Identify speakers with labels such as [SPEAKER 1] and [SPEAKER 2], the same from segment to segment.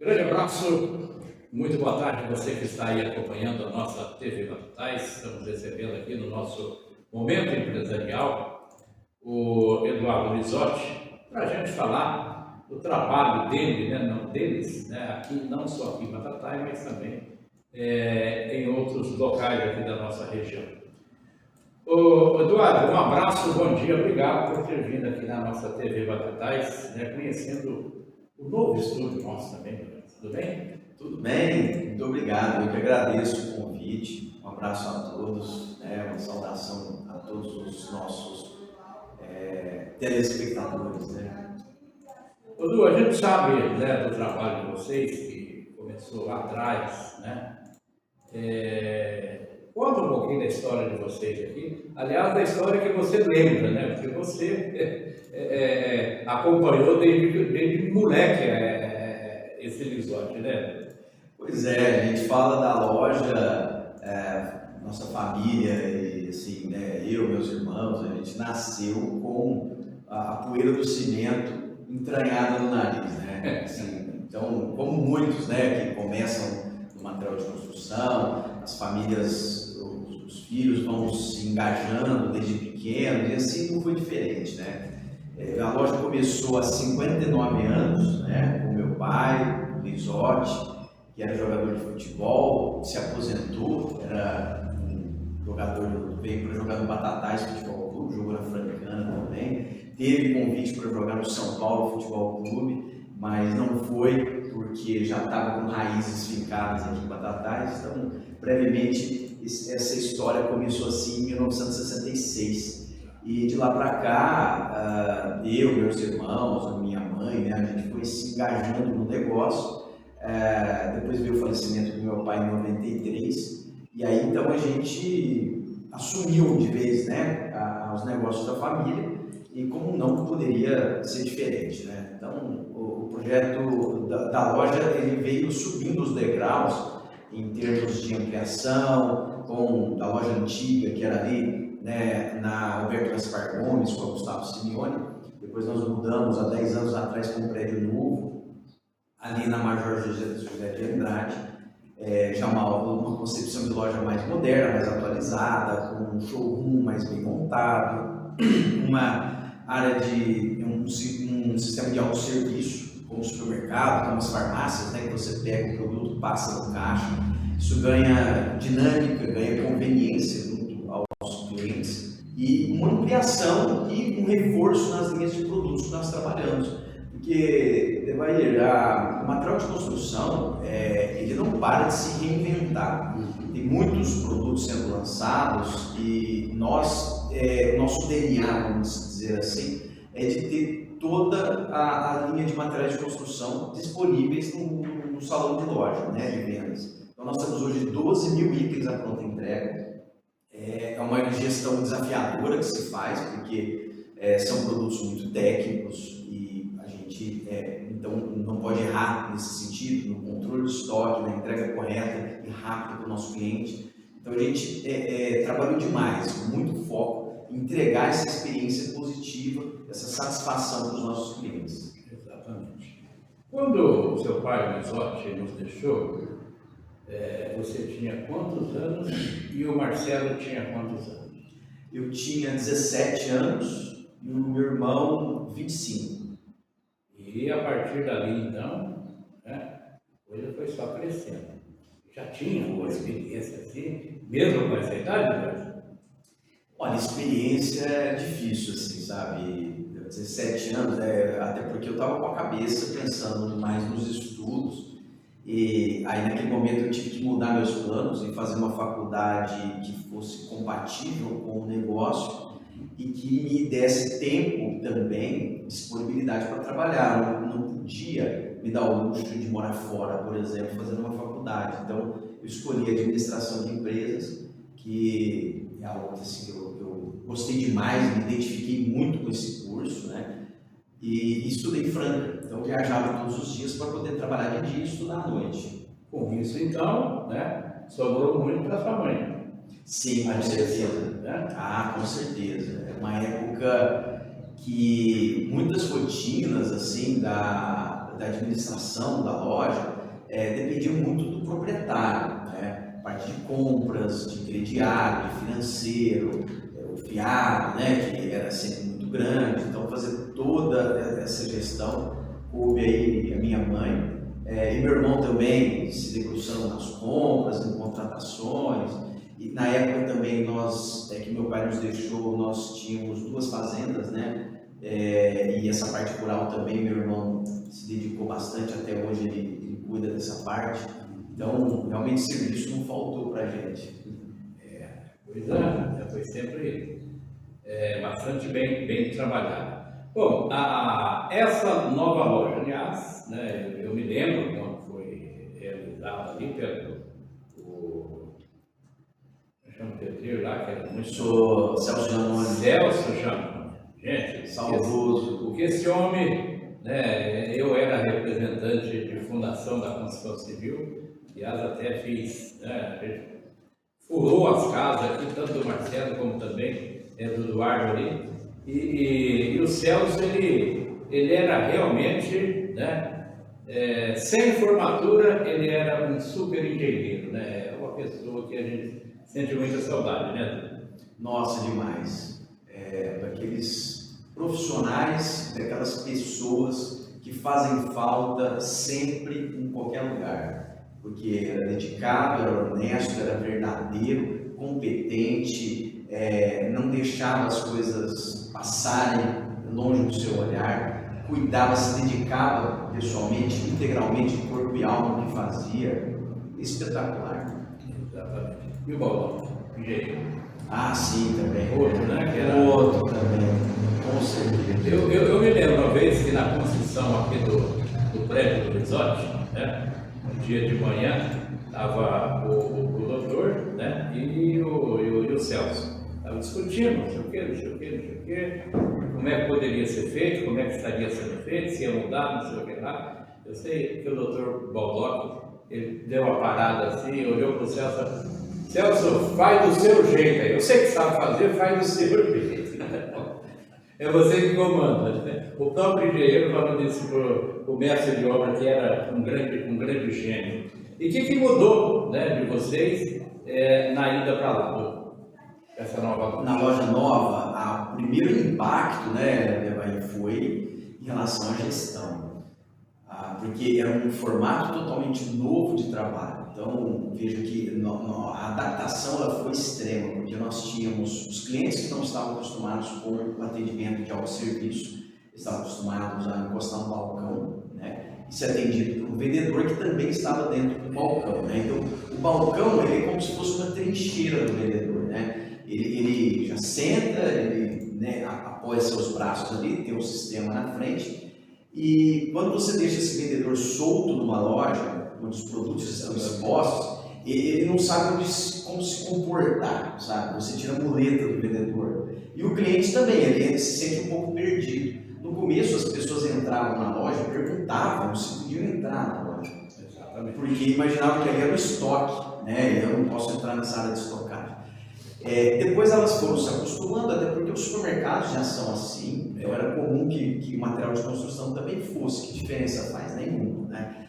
[SPEAKER 1] Grande abraço, muito boa tarde a você que está aí acompanhando a nossa TV Batutais. Estamos recebendo aqui no nosso Momento Empresarial o Eduardo Lizotti para a gente falar do trabalho dele, né, não deles, né, aqui, não só aqui em Batatais, mas também em outros locais aqui da nossa região. Eduardo, um abraço, bom dia, obrigado por ter vindo aqui na nossa TV Batatais, né, conhecendo o novo estúdio nosso também. Tudo bem?
[SPEAKER 2] Tudo bem, muito obrigado. Eu que agradeço o convite. Um abraço a todos, né? Uma saudação a todos os nossos telespectadores. Né?
[SPEAKER 1] Edu, a gente sabe, né, do trabalho de vocês, que começou lá atrás, né? Conta um pouquinho da história de vocês aqui. Aliás, da história que você lembra, né? Porque você acompanhou desde moleque esse Lizotti, né?
[SPEAKER 2] Pois é, a gente fala da loja, nossa família, e assim, né, eu, meus irmãos, a gente nasceu com a poeira do cimento entranhada no nariz, né? Assim, então, como muitos, né, que começam no material de construção, as famílias, os filhos vão se engajando desde pequenos, e assim não foi diferente, né? A loja começou há 59 anos, né, com meu pai, Lizotti, que era jogador de futebol, se aposentou, era um jogador, veio para jogar no Batatais Futebol Clube, jogou na Francana também, teve convite para jogar no São Paulo Futebol Clube, mas não foi porque já estava com raízes fincadas aqui em Batatais. Então, brevemente, essa história começou assim em 1966. E de lá para cá, eu, meus irmãos, minha mãe, né, a gente foi se engajando no negócio. Depois veio o falecimento do meu pai em 93, e aí então a gente assumiu de vez, né, os negócios da família, e como não poderia ser diferente, né? Então o projeto da loja ele veio subindo os degraus em termos de ampliação, com a loja antiga que era ali, né, na Alberto Gaspar Gomes, com o Gustavo Simeone. Depois nós mudamos há 10 anos atrás com um prédio novo ali na Major José de Andrade, já uma concepção de loja mais moderna, mais atualizada, com um showroom mais bem montado, uma área de um sistema de autosserviço, como supermercado, como as farmácias, né, que você pega o produto, passa no caixa. Isso ganha dinâmica, ganha conveniência junto aos clientes, e uma ampliação e um reforço nas linhas de produtos que nós trabalhamos. Porque, o material de construção, ele não para de se reinventar. Tem muitos produtos sendo lançados e nosso DNA, vamos dizer assim, é de ter toda a linha de materiais de construção disponíveis no salão de loja, né, de vendas. Então, nós temos hoje 12 mil itens à pronta entrega. É uma gestão desafiadora que se faz, porque são produtos muito técnicos, então não pode errar nesse sentido, no controle do estoque, na entrega correta e rápida para o nosso cliente. Então a gente trabalhou demais, com muito foco em entregar essa experiência positiva, essa satisfação para os nossos clientes.
[SPEAKER 1] Exatamente. Quando o seu pai, Lizotti, nos deixou, você tinha quantos anos e o Marcelo tinha quantos anos?
[SPEAKER 2] Eu tinha 17 anos e o meu irmão 25.
[SPEAKER 1] E a partir dali, então, né, a coisa foi só crescendo. Já tinha uma experiência assim, mesmo com essa idade, né?
[SPEAKER 2] Olha, experiência é difícil, assim, sabe? 17 anos, até porque eu estava com a cabeça pensando mais nos estudos, e aí naquele momento eu tive que mudar meus planos e fazer uma faculdade que fosse compatível com o negócio e que me desse tempo também, disponibilidade para trabalhar. Eu não podia me dar o luxo de morar fora, por exemplo, fazendo uma faculdade. Então, eu escolhi administração de empresas, que é algo que assim, eu gostei demais, me identifiquei muito com esse curso, né? E estudei em Franca. Então, eu viajava todos os dias para poder trabalhar de dia e estudar à noite.
[SPEAKER 1] Com isso, então, né, sobrou muito para sua mãe.
[SPEAKER 2] Sim, com certeza.
[SPEAKER 1] Né?
[SPEAKER 2] Com certeza. É uma época que muitas rotinas assim da administração da loja dependia muito do proprietário, né? A parte de compras, de crediário, de financeiro, o fiado, né? Que era sempre muito grande. Então, fazer toda essa gestão coube aí a minha mãe. E meu irmão também se debruçando nas compras, em contratações. E na época também que meu pai nos deixou, nós tínhamos 2 fazendas, né? E essa parte rural também meu irmão se dedicou bastante, até hoje ele cuida dessa parte. Então, realmente serviço não faltou para a gente.
[SPEAKER 1] Foi sempre bastante bem trabalhado. Bom, essa nova loja, aliás, né, eu me lembro quando foi realizada ali pelo pedreiro lá, que era muito...
[SPEAKER 2] Sou Celso Janone.
[SPEAKER 1] Celso Janone. Gente,
[SPEAKER 2] saudoso.
[SPEAKER 1] Porque esse homem, né, eu era representante de fundação da construção civil, aliás, até fiz, né, furou as casas aqui, tanto do Marcelo como também do Eduardo ali, e o Celso, ele era realmente, né, sem formatura, ele era um super engenheiro, né, uma pessoa que a gente sente muita saudade, né?
[SPEAKER 2] Nossa, demais. Daqueles profissionais, daquelas pessoas que fazem falta sempre em qualquer lugar, porque era dedicado, era honesto, era verdadeiro, competente, não deixava as coisas passarem longe do seu olhar, cuidava, se dedicava pessoalmente, integralmente, de corpo e alma no que fazia. Espetacular.
[SPEAKER 1] Exatamente. E o Baldão? Engenheiro.
[SPEAKER 2] Ah, sim, também.
[SPEAKER 1] Outro, né? Que era...
[SPEAKER 2] Outro também, com certeza.
[SPEAKER 1] Eu me lembro uma vez que na construção aqui do prédio do Resort, né, um dia de manhã, estava o doutor, né, e o Celso. Estavam discutindo, não sei o que, como é que poderia ser feito, como é que estaria sendo feito, se ia mudar, não sei o que lá. Eu sei que o doutor Baldock, ele deu uma parada assim, olhou para o Celso. Celso, faz do seu jeito aí. Eu sei que sabe fazer, faz do seu jeito. É você que comanda. Né? O próprio engenheiro falando isso para o mestre de obra, que era um grande gênio. E o que mudou, né, de vocês na ida para lá, essa nova loja?
[SPEAKER 2] Na loja nova, o primeiro impacto, né, foi em relação à gestão. Porque era um formato totalmente novo de trabalho. Então, vejo que a adaptação ela foi extrema, porque nós tínhamos os clientes que não estavam acostumados com o atendimento de autosserviço, estavam acostumados a encostar no balcão, né, e ser atendido por um vendedor que também estava dentro do balcão. Né? Então, o balcão ele é como se fosse uma trincheira do vendedor. Né? Ele já senta, ele, né, apoia seus braços ali, tem um sistema na frente. E quando você deixa esse vendedor solto numa loja, onde os produtos estão expostos, ele não sabe como se comportar, sabe? Você tira a muleta do vendedor. E o cliente também, ele se sente um pouco perdido. No começo, as pessoas entravam na loja e perguntavam se podiam entrar na loja.
[SPEAKER 1] Exatamente.
[SPEAKER 2] Porque imaginavam que ali era o estoque, né? Eu não posso entrar nessa área de estocagem. Depois elas foram se acostumando, até porque os supermercados já são assim. Então era comum que o material de construção também fosse. Que diferença faz? Nenhuma, né?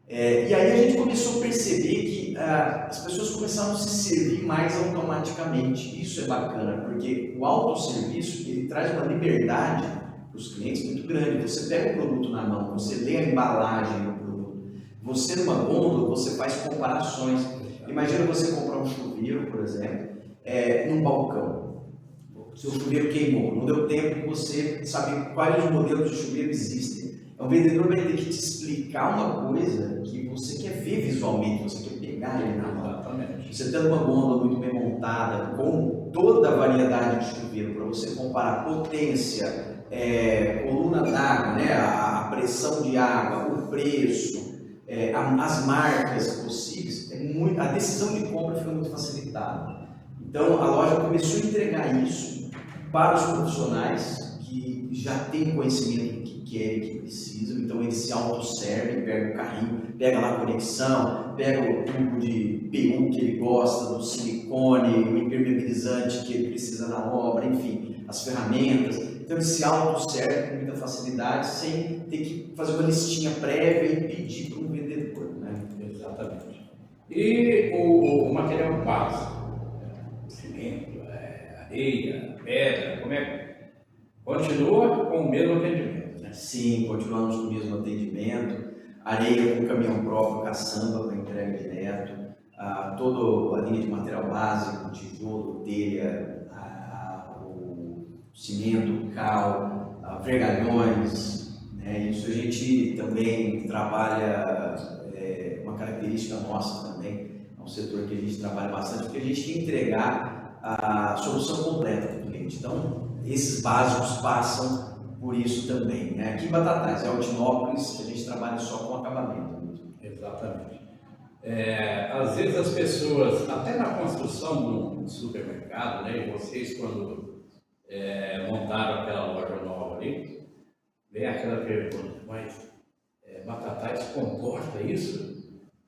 [SPEAKER 2] E aí a gente começou a perceber que as pessoas começaram a se servir mais automaticamente. Isso é bacana, porque o autosserviço ele traz uma liberdade para os clientes muito grande. Você pega o produto na mão, você lê a embalagem do produto. Você numa gôndola, você faz comparações. Imagina você comprar um chuveiro, por exemplo, num balcão. Seu chuveiro queimou, não deu tempo de você saber quais os modelos de chuveiro existem. O vendedor vai ter que te explicar uma coisa que você quer ver visualmente, você quer pegar ele na mão.
[SPEAKER 1] Exatamente.
[SPEAKER 2] Você tendo uma gôndola muito bem montada, com toda a variedade de chuveiro, para você comparar potência, coluna d'água, né, a pressão de água, o preço, as marcas possíveis, a decisão de compra fica muito facilitada. Então a loja começou a entregar isso para os profissionais que já têm conhecimento do que querem, que precisam, então eles se autosservem, pega o carrinho, pega lá a conexão, pega o tubo de PU que ele gosta, do silicone, o impermeabilizante que ele precisa na obra, enfim, as ferramentas, Então ele se auto-serve com muita facilidade, sem ter que fazer uma listinha prévia e pedir para um vendedor, né?
[SPEAKER 1] Exatamente. E o material básico, cimento, areia, pedra, como é que continua com o mesmo atendimento, né?
[SPEAKER 2] Sim, continuamos com o mesmo atendimento, areia com caminhão próprio, caçamba para entrega direto, toda a linha de material básico, tijolo, telha, o cimento, cal, vergalhões, né? Isso a gente também trabalha, uma característica nossa também, é um setor que a gente trabalha bastante, porque a gente quer entregar a solução completa para o cliente. Então, esses básicos passam por isso também, né? Aqui em Batatais, em Altinópolis, a gente trabalha só com acabamento mesmo.
[SPEAKER 1] Exatamente. Às vezes as pessoas, até na construção do supermercado, né, e vocês quando montaram aquela loja nova ali, vem aquela pergunta, mas Batatais comporta isso?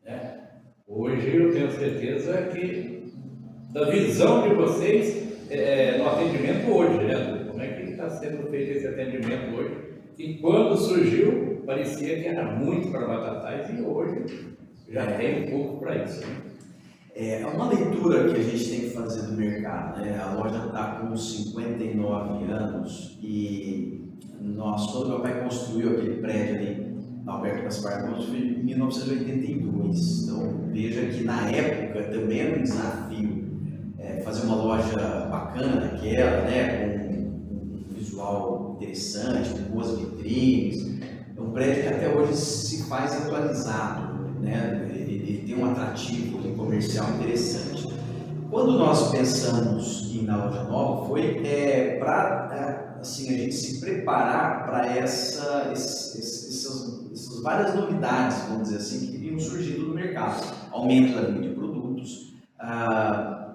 [SPEAKER 1] Né? Hoje eu tenho certeza que da visão de vocês no atendimento hoje, né? Como é que está sendo feito esse atendimento hoje? E quando surgiu, parecia que era muito para Batatais e hoje já tem um pouco para isso. Né?
[SPEAKER 2] É uma leitura que a gente tem que fazer do mercado, né? A loja está com 59 anos e quando meu pai construiu aquele prédio ali, Alberto Gaspar, foi em 1982. Então veja que na época também era um desafio fazer uma loja bacana daquela, né? Com um visual interessante, com boas vitrines. É um prédio que até hoje se faz atualizado, né? Ele tem um atrativo comercial interessante. Quando nós pensamos em na loja nova, foi para assim, a gente se preparar para essas várias novidades, vamos dizer assim, que iriam surgindo no mercado. Aumento da linha de produtos,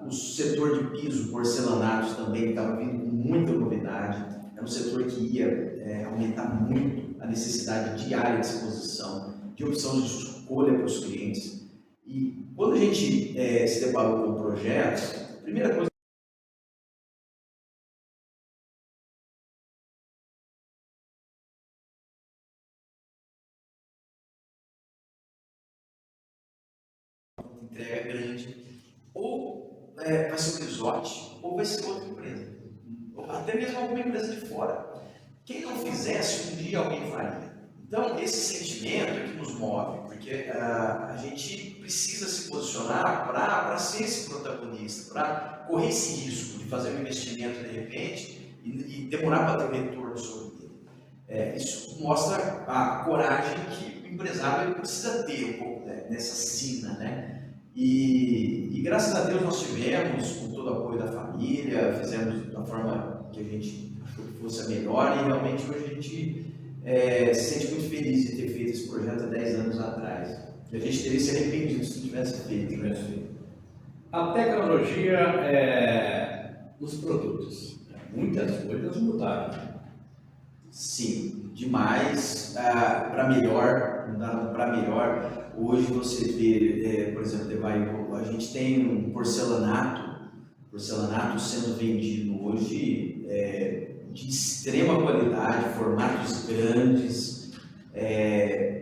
[SPEAKER 2] o setor de piso, porcelanatos também estava vindo com muita novidade. Era um setor que ia aumentar muito a necessidade de área de exposição, de opção de escolha para os clientes. E quando a gente se deparou com o projeto, a primeira coisa entrega grande, ou vai ser um resort, ou vai ser outra empresa, ou até mesmo alguma empresa de fora. Quem não fizesse, um dia alguém faria. Então, esse sentimento é que nos move, porque a gente precisa se posicionar para ser esse protagonista, para correr esse risco de fazer um investimento de repente e demorar para ter um retorno sobre ele. Isso mostra a coragem que o empresário precisa ter um pouco nessa sina, né? E graças a Deus nós tivemos, com todo o apoio da família, fizemos da forma que a gente achou que fosse a melhor e realmente hoje a gente se sente muito feliz de ter feito esse projeto há 10 anos atrás. E a gente teria se arrependido se não tivesse feito. Né?
[SPEAKER 1] A tecnologia dos produtos, muitas coisas mudaram.
[SPEAKER 2] Sim, demais, para melhor, mudaram para melhor. Hoje você vê, por exemplo, a gente tem um porcelanato sendo vendido hoje de extrema qualidade, formatos grandes,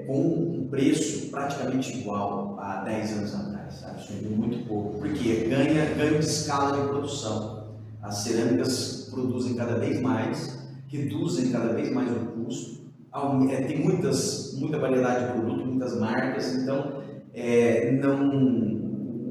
[SPEAKER 2] com um preço praticamente igual a 10 anos atrás, sabe? Subiu muito pouco, porque ganho de escala de produção. As cerâmicas produzem cada vez mais, reduzem cada vez mais o custo, tem muita variedade de produto, muitas marcas, então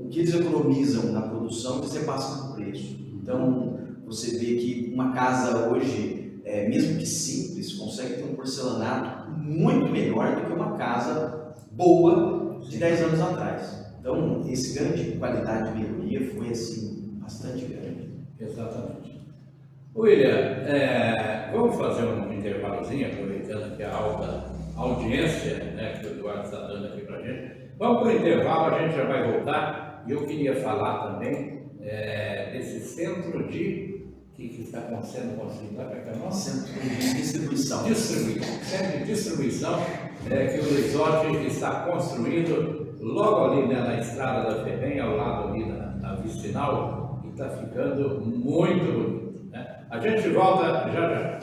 [SPEAKER 2] o que eles economizam na produção eles repassam no preço. Então você vê que uma casa hoje, mesmo que simples, consegue ter um porcelanato muito melhor do que uma casa boa de 10 anos atrás. Então esse ganho de qualidade de melhoria foi assim, bastante grande.
[SPEAKER 1] Exatamente. William, vamos fazer um intervalozinho, aproveitando que a alta audiência, né, que o Eduardo está dando aqui para a gente. Vamos para o intervalo, a gente já vai voltar. E eu queria falar também desse centro que está sendo construído lá para cá.
[SPEAKER 2] Centro de distribuição.
[SPEAKER 1] Centro de distribuição que o resort está construindo logo ali, né, na estrada da FEBEM, ao lado ali na vicinal, e está ficando muito bonito. A gente volta já já.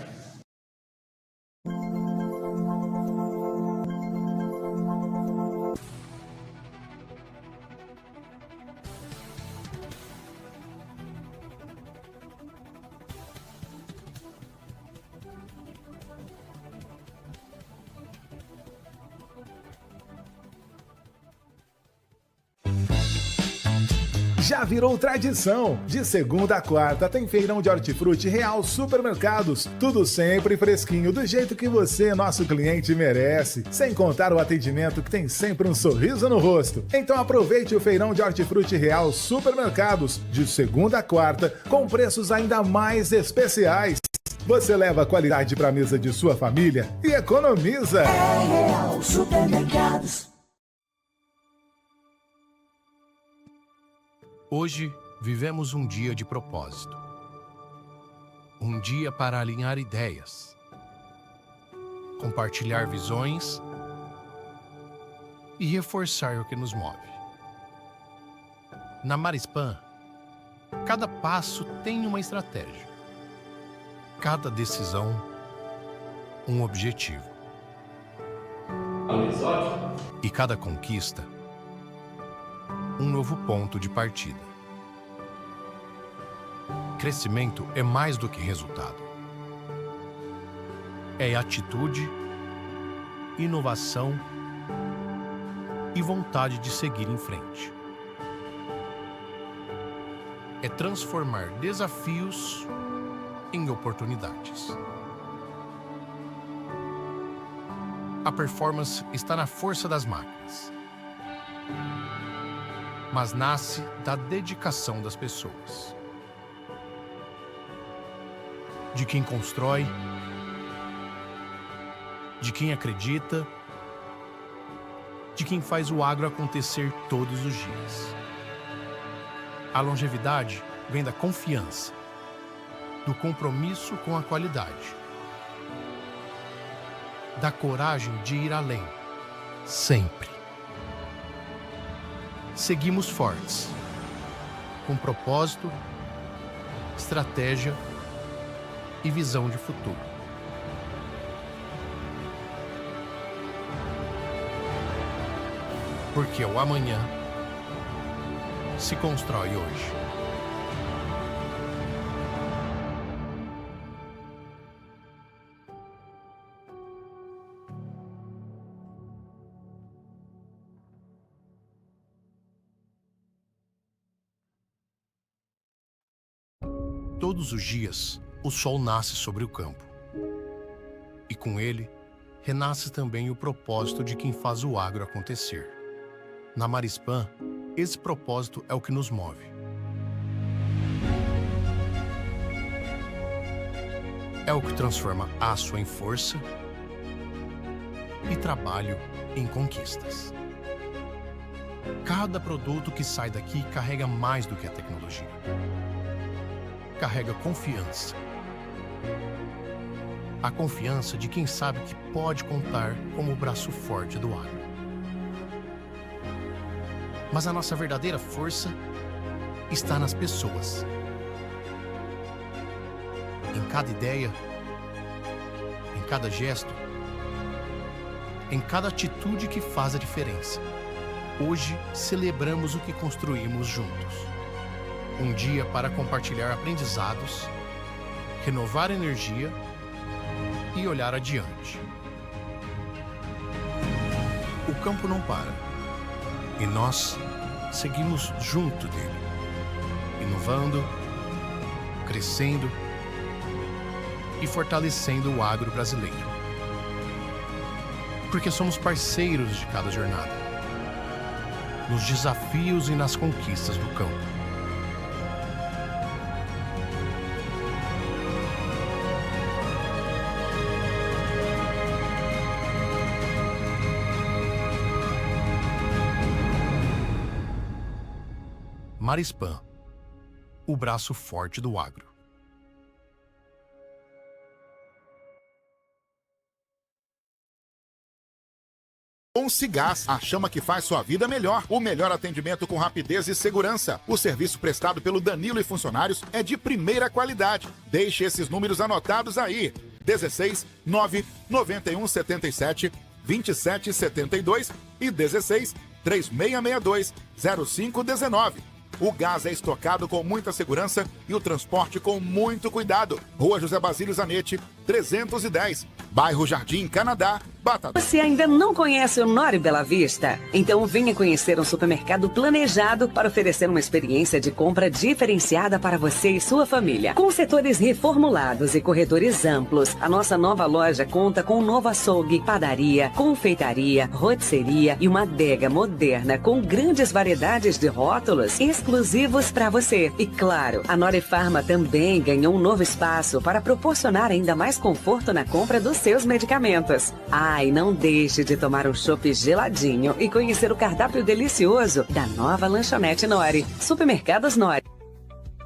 [SPEAKER 3] Já virou tradição. De segunda a quarta tem feirão de hortifruti Real Supermercados. Tudo sempre fresquinho, do jeito que você, nosso cliente, merece. Sem contar o atendimento que tem sempre um sorriso no rosto. Então aproveite o feirão de hortifruti Real Supermercados. De segunda a quarta, com preços ainda mais especiais. Você leva a qualidade para a mesa de sua família e economiza.
[SPEAKER 4] É Real Supermercados.
[SPEAKER 5] Hoje, vivemos um dia de propósito. Um dia para alinhar ideias, compartilhar visões e reforçar o que nos move. Na Marispan, cada passo tem uma estratégia. Cada decisão, um objetivo. E cada conquista, um novo ponto de partida. Crescimento é mais do que resultado. É atitude, inovação e vontade de seguir em frente. É transformar desafios em oportunidades. A performance está na força das máquinas, mas nasce da dedicação das pessoas. De quem constrói, de quem acredita, de quem faz o agro acontecer todos os dias. A longevidade vem da confiança, do compromisso com a qualidade, da coragem de ir além, sempre. Seguimos fortes, com propósito, estratégia e visão de futuro. Porque o amanhã se constrói hoje. Todos os dias, o sol nasce sobre o campo. E com ele, renasce também o propósito de quem faz o agro acontecer. Na Marispan, esse propósito é o que nos move. É o que transforma aço em força e trabalho em conquistas. Cada produto que sai daqui carrega mais do que a tecnologia. Carrega confiança. A confiança de quem sabe que pode contar como o braço forte do agro. Mas a nossa verdadeira força está nas pessoas. Em cada ideia, em cada gesto, em cada atitude que faz a diferença. Hoje celebramos o que construímos juntos. Um dia para compartilhar aprendizados, renovar energia e olhar adiante. O campo não para e nós seguimos junto dele, inovando, crescendo e fortalecendo o agro brasileiro. Porque somos parceiros de cada jornada, nos desafios e nas conquistas do campo. Marispan, o braço forte do agro.
[SPEAKER 6] Com Cigás, a chama que faz sua vida melhor. O melhor atendimento com rapidez e segurança. O serviço prestado pelo Danilo e funcionários é de primeira qualidade. Deixe esses números anotados aí. 16 9 91 77 27 72 e 16 3662 0519. O gás é estocado com muita segurança e o transporte com muito cuidado. Rua José Basílio Zanetti, 310. Bairro Jardim Canadá, Batatais.
[SPEAKER 7] Você ainda não conhece o Nori Bela Vista? Então venha conhecer um supermercado planejado para oferecer uma experiência de compra diferenciada para você e sua família. Com setores reformulados e corredores amplos, a nossa nova loja conta com um novo açougue, padaria, confeitaria, rotisseria e uma adega moderna com grandes variedades de rótulos exclusivos para você. E claro, a Nori Farma também ganhou um novo espaço para proporcionar ainda mais conforto na compra dos seus medicamentos. E não deixe de tomar um chopp geladinho e conhecer o cardápio delicioso da nova lanchonete Nori. Supermercados Nori.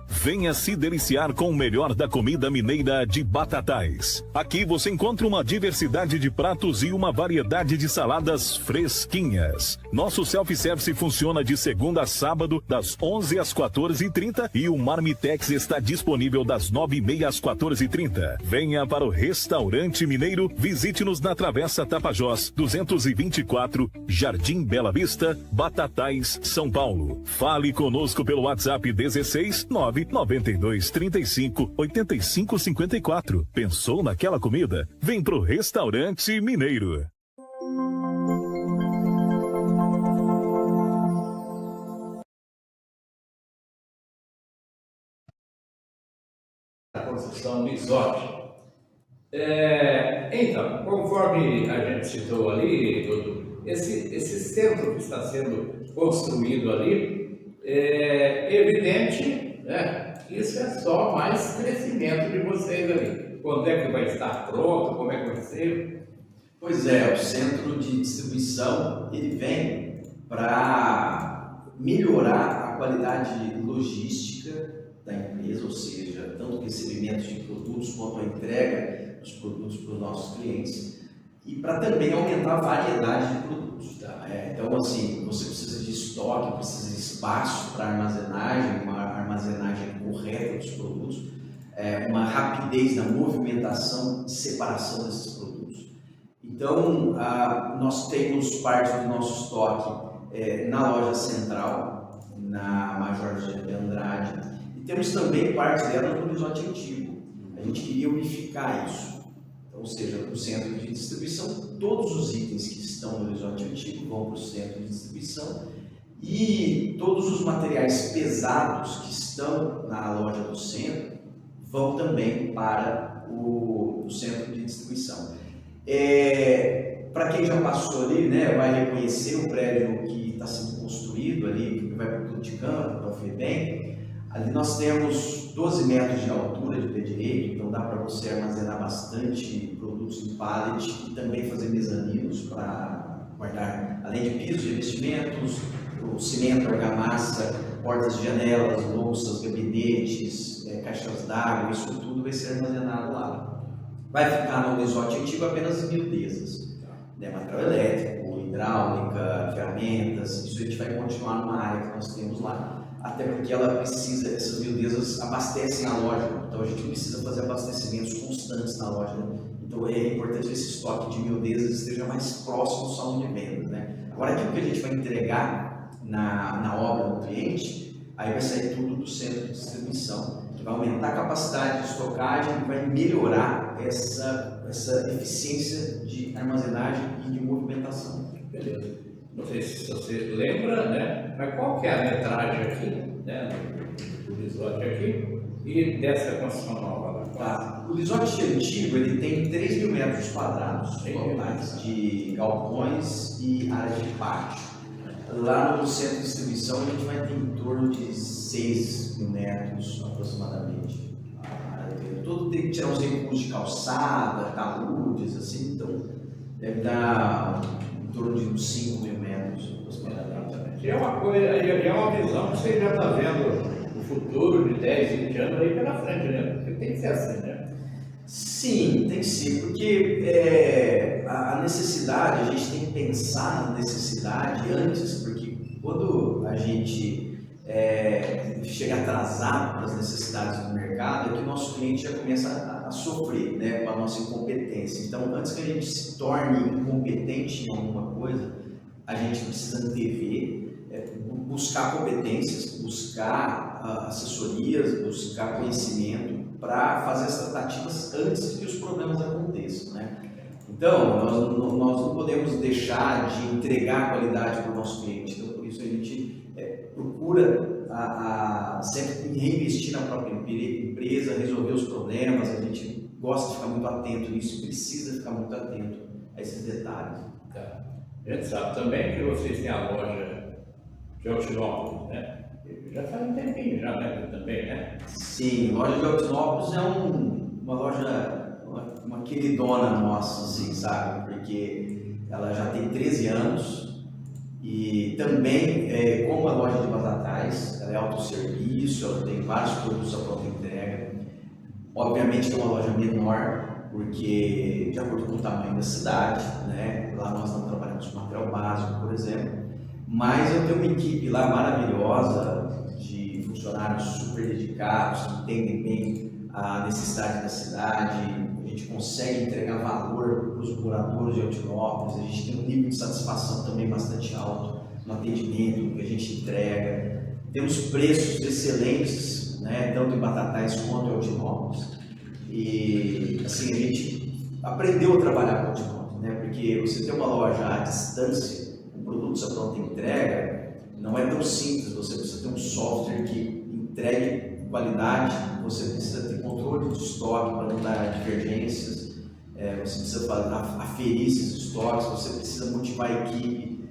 [SPEAKER 8] Venha se deliciar com o melhor da comida mineira de Batatais. Aqui você encontra uma diversidade de pratos e uma variedade de saladas fresquinhas. Nosso self-service funciona de segunda a sábado, das 11 às 14h30 e o Marmitex está disponível das 9h30 às 14h30. Venha para o Restaurante Mineiro, visite-nos na Travessa Tapajós, 224, Jardim Bela Vista, Batatais, São Paulo. Fale conosco pelo WhatsApp 16 992 35 85 54. Pensou naquela comida? Vem pro Restaurante Mineiro.
[SPEAKER 1] A construção Lisotti. Então, conforme a gente citou ali, Dudu, esse centro que está sendo construído ali, é evidente, né? Isso é só mais crescimento de vocês ali. Quando é que vai estar pronto? Como é que vai ser?
[SPEAKER 2] Pois é, o centro de distribuição ele vem para melhorar a qualidade logística da empresa, ou seja, tanto o recebimento de produtos quanto a entrega dos produtos para os nossos clientes, e para também aumentar a variedade de produtos. Tá? Então, assim, você precisa de estoque, precisa de espaço para armazenagem, uma armazenagem correta dos produtos, uma rapidez na movimentação e separação desses produtos. Então, nós temos parte do nosso estoque na loja central, na Major de Andrade, e temos também parte dela no Lisotti Antigo. A gente queria unificar isso. Ou seja, no centro de distribuição, todos os itens que estão no Lisotti Antigo vão para o centro de distribuição e todos os materiais pesados que estão na loja do centro vão também para o centro de distribuição. Para quem já passou ali, né, vai reconhecer o prédio que está sendo construído ali, que vai para o Clube de Campo, para o FEBEM. Ali nós temos 12 metros de altura de pé direito, então dá para você armazenar bastante produtos em pallet e também fazer mezaninos para guardar, além de pisos de revestimentos, o cimento, argamassa, portas de janelas, louças, gabinetes, caixas d'água, isso tudo vai ser armazenado lá. Vai ficar no Lisotti Antigo apenas as miudezas, né? Material elétrico, hidráulica, ferramentas, isso a gente vai continuar numa área que nós temos lá. Até porque ela precisa, essas miudezas abastecem a loja, então a gente precisa fazer abastecimentos constantes na loja. Então é importante que esse estoque de miudezas esteja mais próximo do salão de vendas, né? Agora aquilo que a gente vai entregar na obra do cliente, aí vai sair tudo do centro de distribuição, que vai aumentar a capacidade de estocagem e vai melhorar essa eficiência de armazenagem e de movimentação.
[SPEAKER 1] Beleza. Não sei se você lembra, né? Mas qual que é a metragem aqui, né? Do Lisotti aqui e dessa construção nova lá?
[SPEAKER 2] Tá. O Lisotti Antigo ele tem 3 mil metros quadrados totais de galpões e área de pátio. Lá no centro de distribuição a gente vai ter em torno de 6 mil metros aproximadamente. Todo tem que tirar os recursos de calçada, taludes, assim, então deve dar em torno de uns 5 mil metros aproximadamente.
[SPEAKER 1] É uma coisa, é uma visão que você já está vendo o futuro de 10, 20 anos aí pela frente, né? Porque tem que ser assim, né?
[SPEAKER 2] Sim, tem que ser, porque a necessidade, a gente tem que pensar na necessidade antes, porque quando a gente chega atrasado nas necessidades do mercado, é que o nosso cliente já começa a sofrer, né, com a nossa incompetência. Então, antes que a gente se torne incompetente em alguma coisa, a gente precisa antever buscar competências, buscar assessorias, buscar conhecimento para fazer as tratativas antes que os problemas aconteçam, né? Então, nós não podemos deixar de entregar a qualidade para o nosso cliente. Então, por isso a gente procura sempre reinvestir na própria empresa, resolver os problemas. A gente gosta de ficar muito atento nisso, precisa ficar muito atento a esses detalhes.
[SPEAKER 1] Tá. A gente sabe também que vocês têm a loja de Altinópolis, né? Já faz um tempinho já, né? Também, né?
[SPEAKER 2] Sim, a loja de Altinópolis é uma loja, uma queridona nossa, assim, sabe? Porque ela já tem 13 anos e também, como a loja de Batatais, ela é autosserviço, ela tem vários produtos à pronta entrega. Obviamente que é uma loja menor, porque de acordo com o tamanho da cidade, né? Lá nós não trabalhamos com material básico, por exemplo, mas eu tenho uma equipe lá maravilhosa de funcionários super dedicados, que entendem bem a necessidade da cidade. A gente consegue entregar valor para os moradores de Altinópolis, a gente tem um nível de satisfação também bastante alto no atendimento que a gente entrega. Temos preços excelentes, né? Tanto em Batatais quanto em Altinópolis. E assim, a gente aprendeu a trabalhar com Altinópolis, né? Porque você ter uma loja à distância, com produtos à pronta entrega, não é tão simples. Você precisa ter um software que entregue qualidade, você precisa ter controle de estoque para não dar divergências, você precisa aferir esses estoques, você precisa motivar a equipe,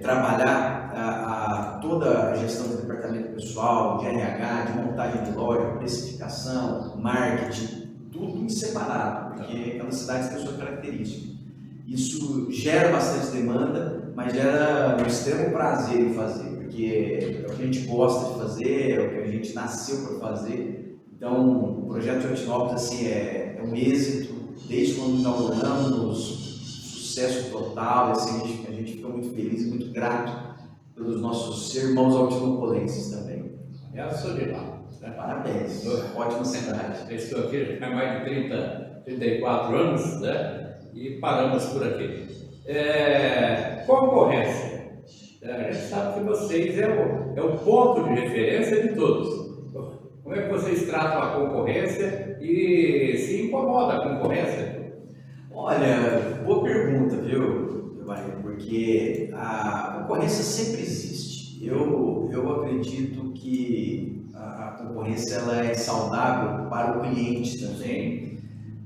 [SPEAKER 2] trabalhar toda a gestão do departamento pessoal, de RH, de montagem de loja, precificação, marketing, tudo em separado, porque cada cidade tem a sua característica. Isso gera bastante demanda, mas gera um extremo prazer em fazer, porque é o que a gente gosta de fazer, é o que a gente nasceu para fazer. Então, o projeto de Altinópolis assim, é um êxito, desde quando inauguramos, sucesso total, assim, a gente fica muito feliz e muito grato pelos nossos irmãos altinopolenses também.
[SPEAKER 1] Eu sou de lá. Né?
[SPEAKER 2] Parabéns, ótima cidade.
[SPEAKER 1] Eu estou aqui já há mais de 34 anos, né? E paramos por aqui. Concorrência. A gente sabe que vocês é o ponto de referência de todos. Como é que vocês tratam a concorrência e se incomoda a concorrência?
[SPEAKER 2] Olha, boa pergunta, viu, Giovanni? Porque a concorrência sempre existe. Eu acredito que a concorrência ela é saudável para o cliente também.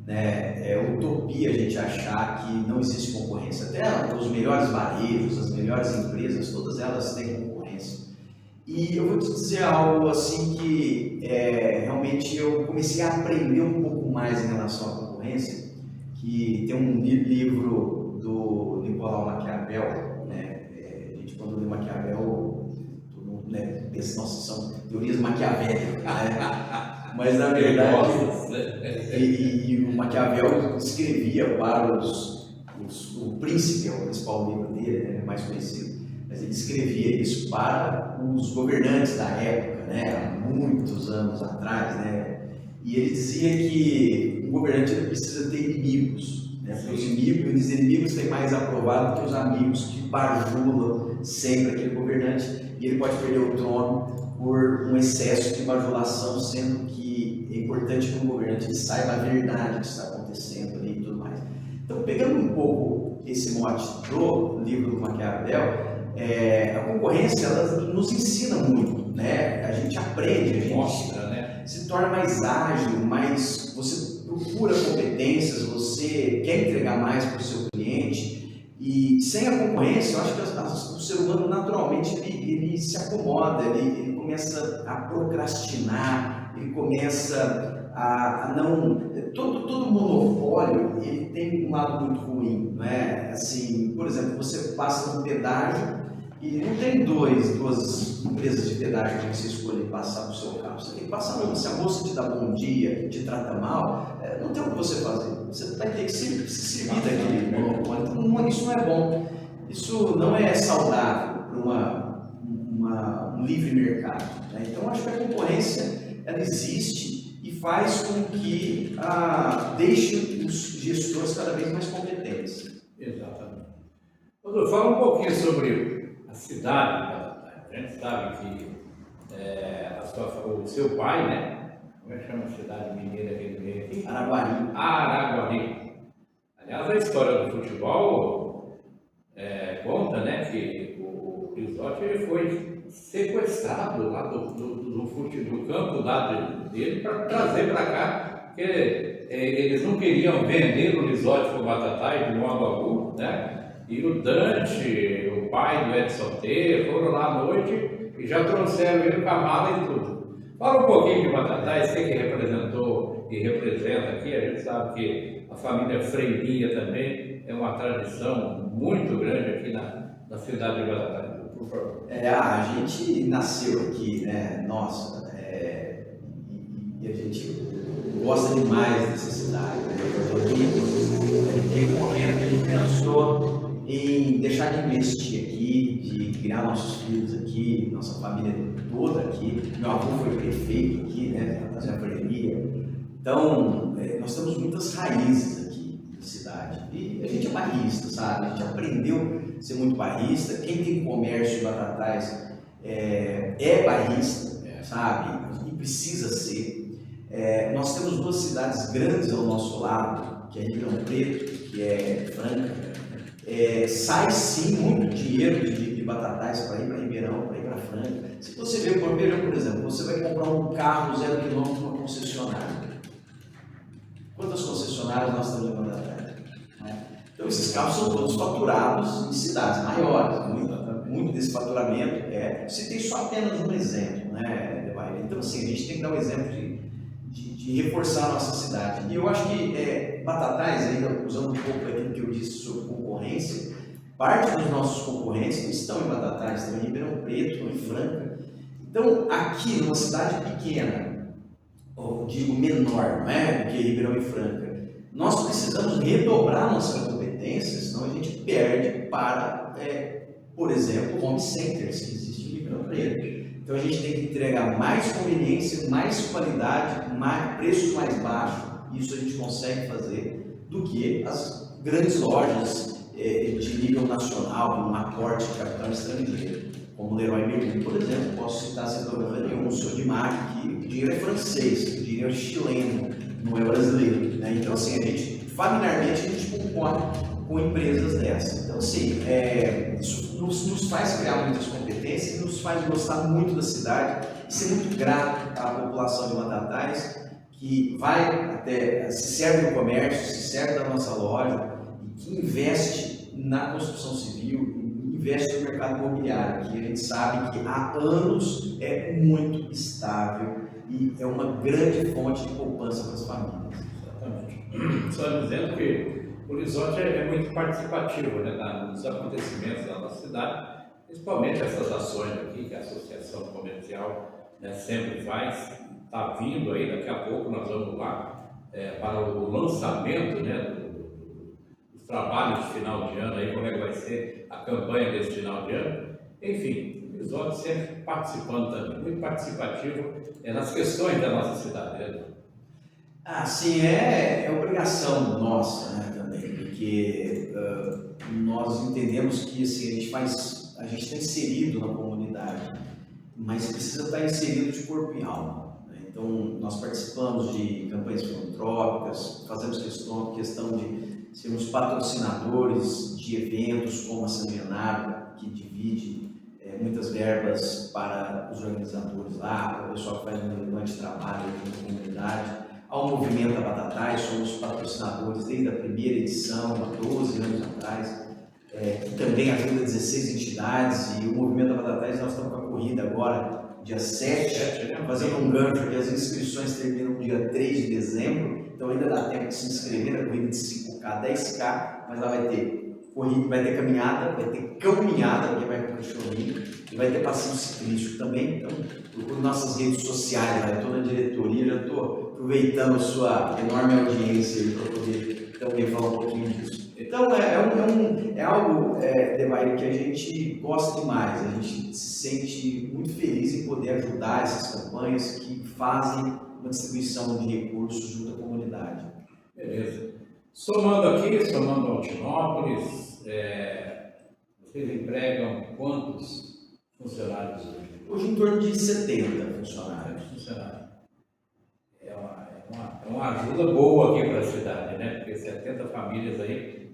[SPEAKER 2] É utopia a gente achar que não existe concorrência. Até os melhores varejos, as melhores empresas, todas elas têm concorrência. E eu vou te dizer algo assim que realmente eu comecei a aprender um pouco mais em relação à concorrência, que tem um livro do Nicolau Maquiavel, né? A gente quando lê Maquiavel, todo mundo pensa, nossa, são teorias maquiavélicas, né? Mas na verdade, e o Maquiavel escrevia para o Príncipe, é o principal livro dele, né, mais conhecido, mas ele escrevia isso para os governantes da época, né, há muitos anos atrás, né, e ele dizia que um governante ele precisa ter inimigos, né, porque os inimigos têm mais aprovado que os amigos que bajulam sempre aquele governante, e ele pode perder o trono por um excesso de bajulação, sendo que é importante que um governante saiba a verdade que está acontecendo ali e tudo mais. Então, pegando um pouco esse mote do livro do Maquiavel, a concorrência ela nos ensina muito, né? A gente aprende, a gente
[SPEAKER 1] mostra, né?
[SPEAKER 2] Se torna mais ágil, mais você procura competências, você quer entregar mais para o seu cliente. E sem a concorrência, eu acho que o ser humano naturalmente ele se acomoda, ele começa a procrastinar, ele começa a não... Todo monopólio ele tem um lado muito ruim, não é? Assim, por exemplo, você passa no pedágio e não tem duas empresas de pedágio que você escolhe passar para o seu carro. Você tem que passar uma. Se a moça te dá bom dia, te trata mal, não tem o que você fazer. Você vai ter que se servir daquele monopólio. Então, isso não é bom. Isso não é saudável para um livre mercado. Né? Então, acho que a concorrência ela existe e faz com que deixe os gestores cada vez mais competentes.
[SPEAKER 1] Exatamente. Doutor, fala um pouquinho sobre a cidade de Batatais. A gente sabe que o seu pai, né? Como é que chama a cidade mineira que ele veio aqui?
[SPEAKER 2] Araguari.
[SPEAKER 1] Araguari. Aliás, a história do futebol conta, né, que o Lizotti ele foi sequestrado lá do campo lá dele para trazer para cá, porque eles não queriam vender o Lizotti para o Batatais de modo algum, né? E o Dante, o pai do Edson T, foram lá à noite e já trouxeram ele com a mala e tudo. Fala um pouquinho de Batatais, você que representou e representa aqui, a gente sabe que a família Freirinha também é uma tradição muito grande aqui na cidade de Batatais. Por favor.
[SPEAKER 2] A gente nasceu aqui, né? Nossa, e a gente gosta demais dessa cidade, né? Teve um momento que a gente pensou em deixar de investir aqui, de criar nossos filhos aqui, nossa família toda aqui. Meu avô foi prefeito aqui, né? Fazia freguesia. Então, nós temos muitas raízes aqui na cidade. E a gente é bairrista, sabe? A gente aprendeu a ser muito bairrista. Quem tem comércio em Batatais é bairrista, sabe? E precisa ser. Nós temos duas cidades grandes ao nosso lado, que é Ribeirão Preto, que é Franca. Sai sim muito dinheiro de Batatais para ir para Ribeirão, para ir para Franca. Se você ver, por exemplo, você vai comprar um carro 0 km numa concessionária. Quantas concessionárias nós temos em Batatais? Então esses carros são todos faturados em cidades maiores. Muito desse faturamento citei só apenas um exemplo, né? Então assim, a gente tem que dar um exemplo de reforçar a nossa cidade. E eu acho que Batatais, ainda usando um pouco aquilo que eu disse sobre concorrência, parte dos nossos concorrentes não estão em Batatais, estão em Ribeirão Preto, estão em Franca. Então, aqui, numa cidade pequena, ou digo menor, não é? Do que Ribeirão e Franca, nós precisamos redobrar nossa competência, senão a gente perde para, por exemplo, home centers que existem em Ribeirão Preto. Então a gente tem que entregar mais conveniência, mais qualidade, preço mais baixo. Isso a gente consegue fazer do que as grandes lojas de nível nacional, com um aporte de capital estrangeiro, como o Leroy Merlin, por exemplo. Posso citar sem problema nenhum, o Sodimac, que o dinheiro é francês, o dinheiro é chileno, não é brasileiro, né? Então assim, familiarmente a gente concorre com empresas dessas. Então assim, isso nos faz criar muitas competências, nos faz gostar muito da cidade e ser muito grato à população de Batatais, que se serve do comércio, se serve da nossa loja e que investe na construção civil, investe no mercado imobiliário, que a gente sabe que há anos é muito estável e é uma grande fonte de poupança para as famílias.
[SPEAKER 1] Exatamente. Só dizendo que o Lizotti é muito participativo, né, nos acontecimentos da nossa cidade, principalmente essas ações aqui que a Associação Comercial, né, sempre faz. Está vindo aí, daqui a pouco nós vamos lá para o lançamento, né, dos trabalhos de final de ano, aí, como é que vai ser a campanha desse final de ano. Enfim, o Lizotti sempre participando também, muito participativo nas questões da nossa cidade, né?
[SPEAKER 2] Sim, é obrigação nossa, né, também, porque nós entendemos que assim, a gente está inserido na comunidade, mas precisa estar inserido de corpo e alma. Né? Então, nós participamos de campanhas filantrópicas, fazemos questão de sermos patrocinadores de eventos como a São Leonardo, que divide muitas verbas para os organizadores lá, para o pessoal que faz um relevante trabalho na comunidade. Ao Movimento Batatais, somos patrocinadores desde a primeira edição, há 12 anos atrás, que também ajuda 16 entidades, e o Movimento Batatais, nós estamos com a corrida agora, dia 7, fazendo um gancho, porque as inscrições terminam no dia 3 de dezembro, então ainda dá tempo de se inscrever na corrida de 5K, 10K, mas lá vai ter corrida, vai ter caminhada, vai ter caminhada, porque vai ter cachorrinho, e vai ter passeio ciclístico também. Então, por nossas redes sociais, eu estou na diretoria, já estou aproveitando a sua enorme audiência para poder também falar um pouquinho disso. Então, é algo, Devair, que a gente gosta demais, a gente se sente muito feliz em poder ajudar essas campanhas que fazem uma distribuição de recursos junto à comunidade.
[SPEAKER 1] Beleza. Somando Altinópolis, você Vocês empregam quantos funcionários hoje?
[SPEAKER 2] Hoje em torno de 70 funcionários.
[SPEAKER 1] É uma ajuda boa aqui para a cidade, né? Porque 70 famílias aí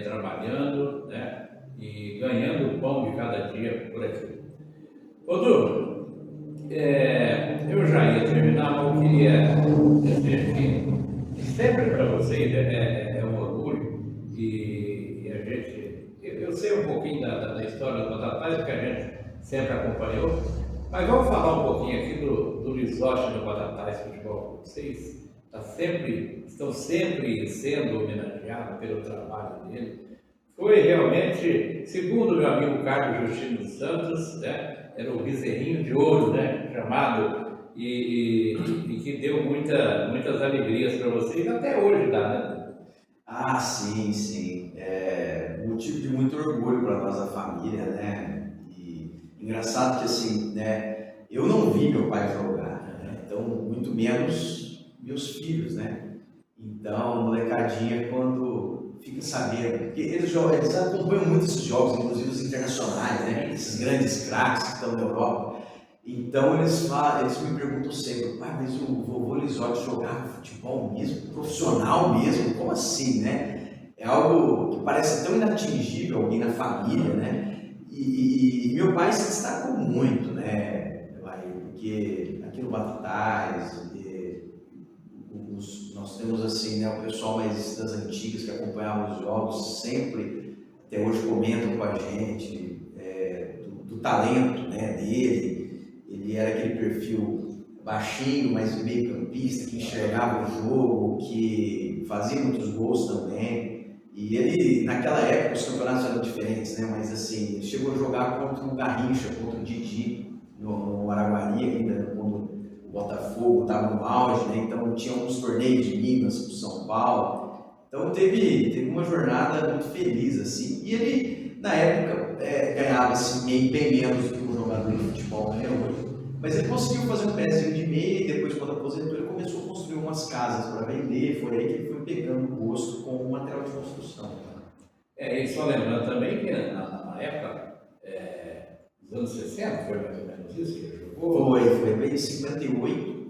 [SPEAKER 1] trabalhando, né? E ganhando o pão de cada dia por aqui. Ô, Du, eu já ia terminar, mas eu queria dizer que sempre para vocês é um orgulho e a gente, eu sei um pouquinho da história do Batatais, porque a gente sempre acompanhou, mas vamos falar um pouquinho aqui do Lizotti no Batatais Futebol. Vocês estão sempre sendo homenageados pelo trabalho dele. Foi realmente, segundo meu amigo Carlos Justino dos Santos, né, era o bezerrinho de ouro, né, chamado, e que deu muitas alegrias para vocês, até hoje dá, né?
[SPEAKER 2] Ah, sim. É motivo de muito orgulho para nós da família, né? E engraçado que assim, né? Eu não vi meu pai jogar, né? Então muito menos meus filhos, né? Então, molecadinha, quando fica sabendo, porque eles acompanham muito esses jogos, inclusive os internacionais, né? Esses grandes craques que estão na Europa. Então eles me perguntam sempre, pai, mas o vovô Lizotti jogava futebol mesmo, profissional mesmo? Como assim, né? É algo que parece tão inatingível alguém na família, né? E meu pai se destacou muito, né? Porque aqui no Batatais, nós temos assim, né, o pessoal mais das antigas que acompanhavam os jogos sempre, até hoje comentam com a gente do talento, né, dele. Ele era aquele perfil baixinho, mas meio campista, que enxergava o jogo, que fazia muitos gols também. E ele, naquela época, os campeonatos eram diferentes, né, mas assim, ele chegou a jogar contra o Garrincha, contra o Didi, no Araguari ainda, quando o Botafogo estava no auge, né? Então tinha uns torneios de Minas com São Paulo. Então teve uma jornada muito feliz, assim. E ele, na época, ganhava assim, bem menos do que um jogador de futebol ganha hoje. Mas ele conseguiu fazer um pezinho de meia e depois, quando aposentou, ele começou a construir umas casas para vender. Foi aí que ele foi pegando gosto com o material de construção.
[SPEAKER 1] E só lembrando também que na época dos anos 60, foi mais ou menos isso que ele jogou?
[SPEAKER 2] Foi bem em 58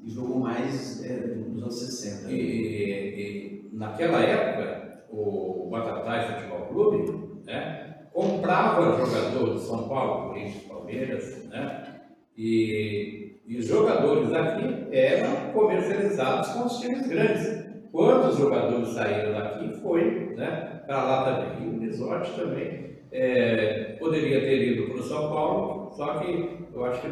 [SPEAKER 2] e jogou mais nos anos 60.
[SPEAKER 1] E naquela época, o Batatais Futebol Clube, né, comprava jogadores de São Paulo, Corinthians, Palmeiras, né, e os jogadores aqui eram comercializados com os times grandes. Quantos jogadores saíram daqui foi, né, para lá também. E o Lizotti também poderia ter ido para o São Paulo, só que eu acho que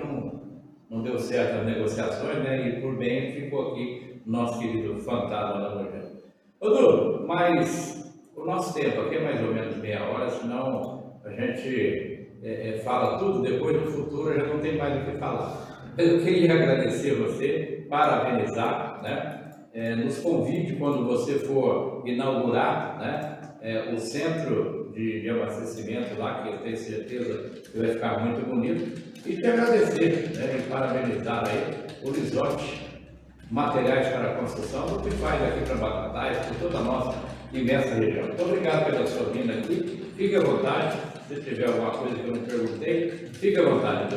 [SPEAKER 1] não deu certo as negociações, né, e por bem ficou aqui nosso querido fantasma da Nojento. Ô Du, mas o nosso tempo aqui é mais ou menos meia hora, senão a gente fala tudo, depois no futuro já não tem mais o que falar. Eu queria agradecer você, parabenizar, né? Nos convide quando você for inaugurar, né, o centro de abastecimento lá, que eu tenho certeza que vai ficar muito bonito, e te agradecer, né, e parabenizar aí o Lizotti Materiais para a Construção, o que faz aqui para Batatais, por toda a nossa imensa região. Muito obrigado pela sua vinda aqui, fique à vontade, se tiver alguma coisa que eu não perguntei, fique à vontade.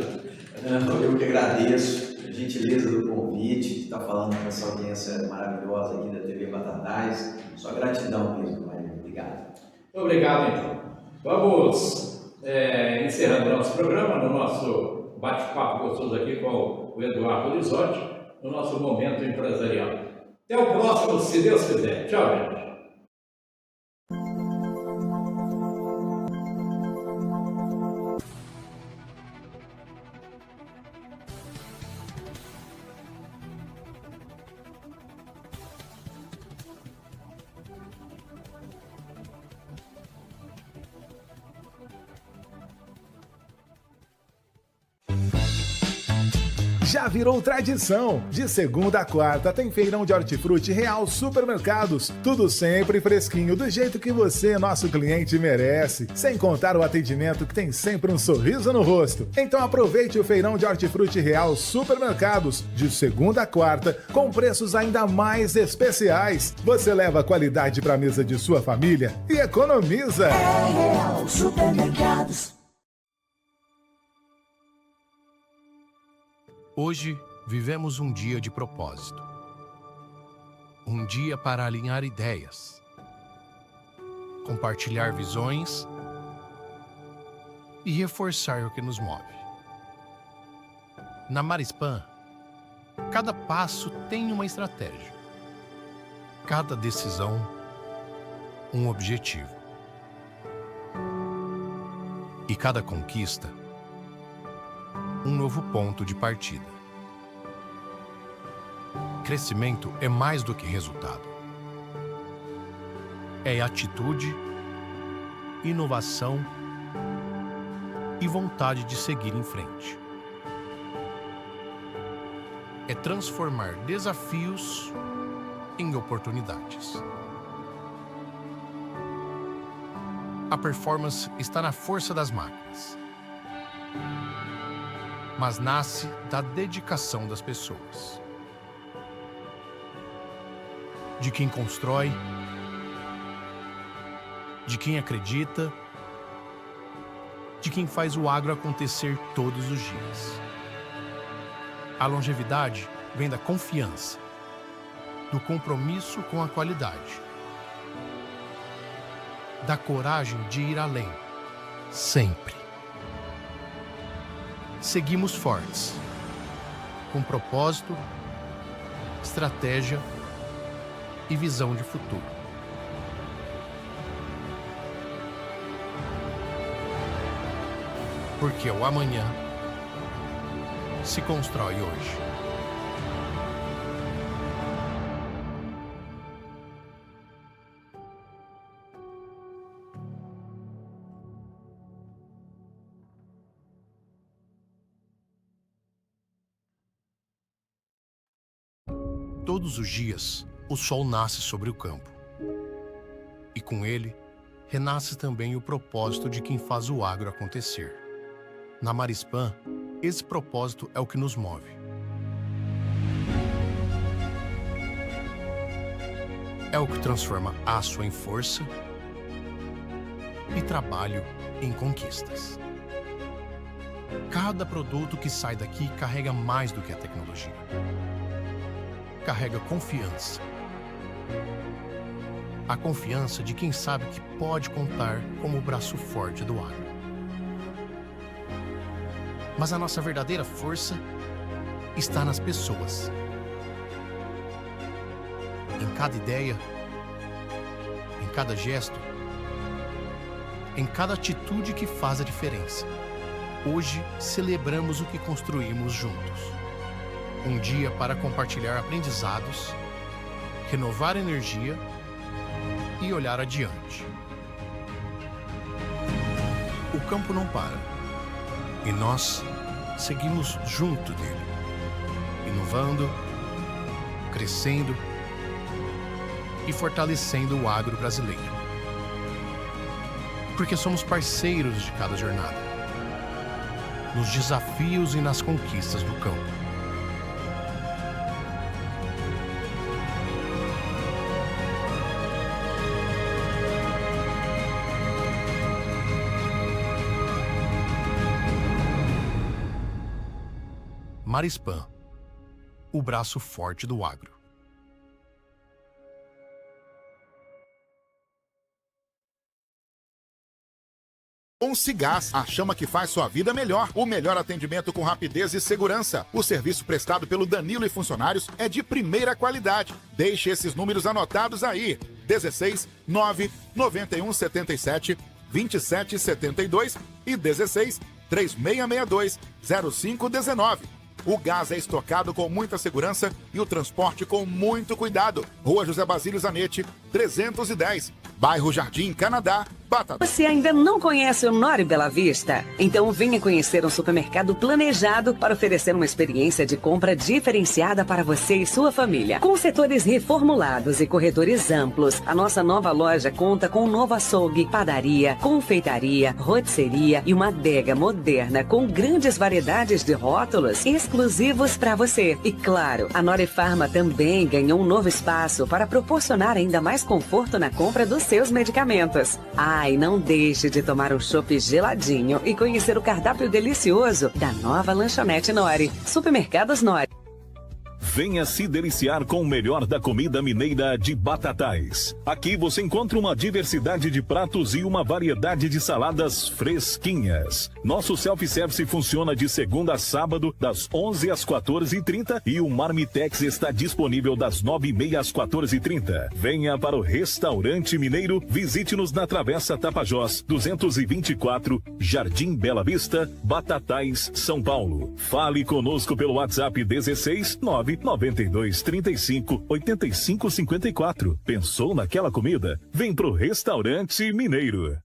[SPEAKER 2] Eu que agradeço a gentileza do convite, de estar falando com essa audiência maravilhosa aqui da TV Batatais. Só gratidão mesmo, Maria. Obrigado.
[SPEAKER 1] Muito obrigado, então. Vamos encerrando o nosso programa, no nosso bate-papo gostoso aqui com o Eduardo Lizotti, no nosso momento empresarial. Até o próximo, se Deus quiser. Tchau, gente.
[SPEAKER 3] Já virou tradição. De segunda a quarta tem feirão de hortifruti Real Supermercados. Tudo sempre fresquinho, do jeito que você, nosso cliente, merece. Sem contar o atendimento que tem sempre um sorriso no rosto. Então aproveite o feirão de hortifruti Real Supermercados. De segunda a quarta, com preços ainda mais especiais. Você leva qualidade para a mesa de sua família e economiza.
[SPEAKER 4] É Real Supermercados.
[SPEAKER 5] Hoje, vivemos um dia de propósito. Um dia para alinhar ideias, compartilhar visões e reforçar o que nos move. Na Marispan, cada passo tem uma estratégia. Cada decisão, um objetivo. E cada conquista, um novo ponto de partida. Crescimento é mais do que resultado. É atitude, inovação e vontade de seguir em frente. É transformar desafios em oportunidades. A performance está na força das máquinas, mas nasce da dedicação das pessoas. De quem constrói, de quem acredita, de quem faz o agro acontecer todos os dias. A longevidade vem da confiança, do compromisso com a qualidade, da coragem de ir além, sempre. Seguimos fortes, com propósito, estratégia e visão de futuro. Porque o amanhã se constrói hoje. Todos os dias, o sol nasce sobre o campo. E com ele, renasce também o propósito de quem faz o agro acontecer. Na Marispan, esse propósito é o que nos move. É o que transforma aço em força e trabalho em conquistas. Cada produto que sai daqui carrega mais do que a tecnologia. Carrega confiança. A confiança de quem sabe que pode contar como o braço forte do agro. Mas a nossa verdadeira força está nas pessoas. Em cada ideia, em cada gesto, em cada atitude que faz a diferença. Hoje celebramos o que construímos juntos. Um dia para compartilhar aprendizados, renovar energia e olhar adiante. O campo não para e nós seguimos junto dele, inovando, crescendo e fortalecendo o agro brasileiro. Porque somos parceiros de cada jornada, nos desafios e nas conquistas do campo. Marispan, o braço forte do agro.
[SPEAKER 6] Cigás, a chama que faz sua vida melhor. O melhor atendimento com rapidez e segurança. O serviço prestado pelo Danilo e funcionários é de primeira qualidade. Deixe esses números anotados aí. 16 9 91 77 27 72 e 16 3662 0519. O gás é estocado com muita segurança e o transporte com muito cuidado. Rua José Basílio Zanetti, 310. Bairro Jardim Canadá, Batatais.
[SPEAKER 7] Você ainda não conhece o Nori Bela Vista? Então venha conhecer um supermercado planejado para oferecer uma experiência de compra diferenciada para você e sua família. Com setores reformulados e corredores amplos, a nossa nova loja conta com um novo açougue, padaria, confeitaria, rotisseria e uma adega moderna com grandes variedades de rótulos exclusivos para você. E claro, a Nori Farma também ganhou um novo espaço para proporcionar ainda mais conforto na compra dos seus medicamentos. E não deixe de tomar um chopp geladinho e conhecer o cardápio delicioso da nova lanchonete Nori. Supermercados Nori.
[SPEAKER 8] Venha se deliciar com o melhor da comida mineira de Batatais. Aqui você encontra uma diversidade de pratos e uma variedade de saladas fresquinhas. Nosso self-service funciona de segunda a sábado, das 11 às 14h30 e o Marmitex está disponível das 9h30 às 14h30. Venha para o Restaurante Mineiro, visite-nos na Travessa Tapajós, 224, Jardim Bela Vista, Batatais, São Paulo. Fale conosco pelo WhatsApp 16 992 35 85 54. Pensou naquela comida? Vem pro Restaurante Mineiro.